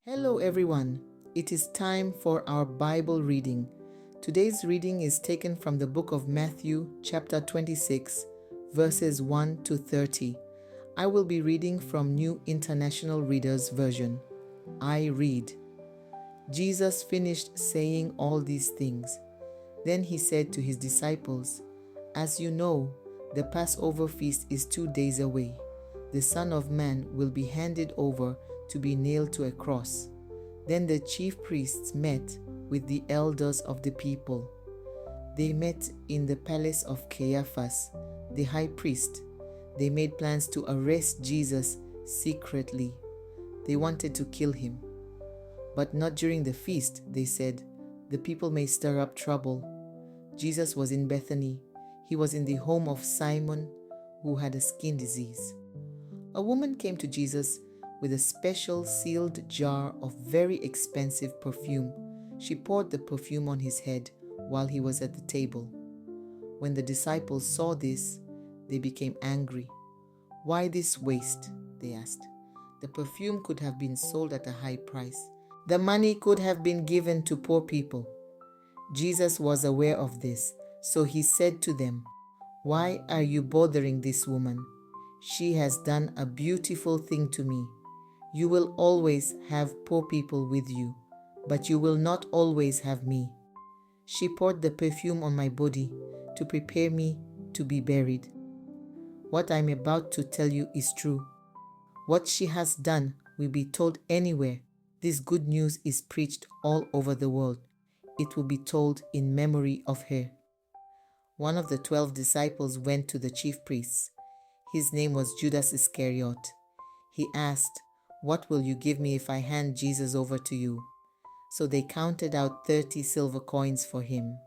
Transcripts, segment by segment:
Hello everyone, it is time for our Bible reading. Today's reading is taken from the book of Matthew, chapter 26, verses 1 to 30. I will be reading from New International Reader's Version. I read, Jesus finished saying all these things. Then he said to his disciples, "As you know, the Passover feast is 2 days away. The Son of Man will be handed over to be nailed to a cross." Then the chief priests met with the elders of the people. They met in the palace of Caiaphas, the high priest. They made plans to arrest Jesus secretly. They wanted to kill him. But not during the feast, they said. The people may stir up trouble. Jesus was in Bethany. He was in the home of Simon, who had a skin disease. A woman came to Jesus with a special sealed jar of very expensive perfume. She poured the perfume on his head while he was at the table. When the disciples saw this, they became angry. "Why this waste?" they asked. "The perfume could have been sold at a high price. The money could have been given to poor people." Jesus was aware of this, so he said to them, "Why are you bothering this woman? She has done a beautiful thing to me. You will always have poor people with you, but you will not always have me. She poured the perfume on my body to prepare me to be buried. What I'm about to tell you is true. What she has done will be told anywhere. This good news is preached all over the world. It will be told in memory of her." One of the 12 disciples went to the chief priests. His name was Judas Iscariot. He asked, "What will you give me if I hand Jesus over to you?" So they counted out 30 silver coins for him.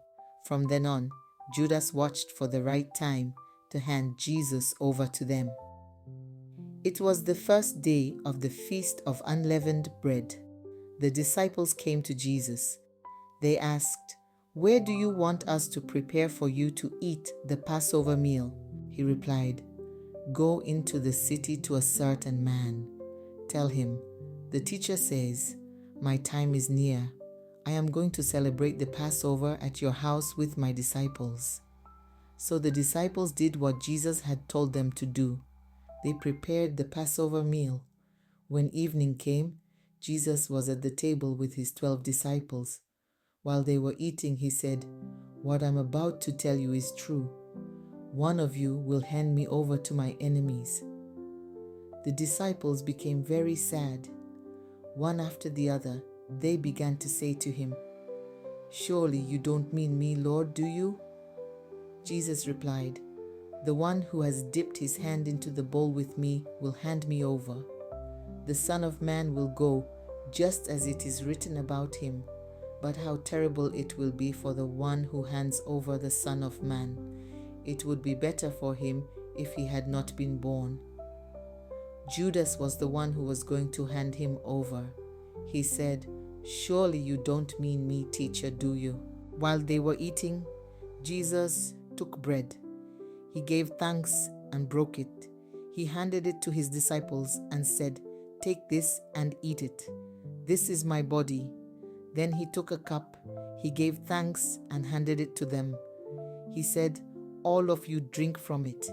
From then on, Judas watched for the right time to hand Jesus over to them. It was the first day of the Feast of Unleavened Bread. The disciples came to Jesus. They asked, "Where do you want us to prepare for you to eat the Passover meal?" He replied, "Go into the city to a certain man. Tell him, 'The teacher says, my time is near. I am going to celebrate the Passover at your house with my disciples.'" So the disciples did what Jesus had told them to do. They prepared the Passover meal. When evening came, Jesus was at the table with his 12 disciples. While they were eating, he said, "What I'm about to tell you is true. One of you will hand me over to my enemies." The disciples became very sad. One after the other, they began to say to him, "Surely you don't mean me, Lord, do you?" Jesus replied, "The one who has dipped his hand into the bowl with me will hand me over. The Son of Man will go just as it is written about him, but how terrible it will be for the one who hands over the Son of Man. It would be better for him if he had not been born." Judas was the one who was going to hand him over. He said, "Surely you don't mean me, teacher, do you?" While they were eating, Jesus took bread. He gave thanks and broke it. He handed it to his disciples and said, "Take this and eat it. This is my body." Then he took a cup. He gave thanks and handed it to them. He said, "All of you drink from it.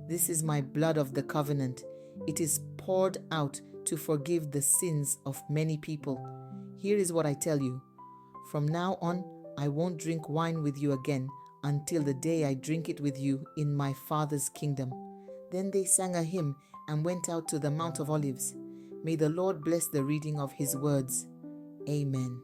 This is my blood of the covenant. It is poured out to forgive the sins of many people. Here is what I tell you. From now on, I won't drink wine with you again until the day I drink it with you in my Father's kingdom." Then they sang a hymn and went out to the Mount of Olives. May the Lord bless the reading of his words. Amen.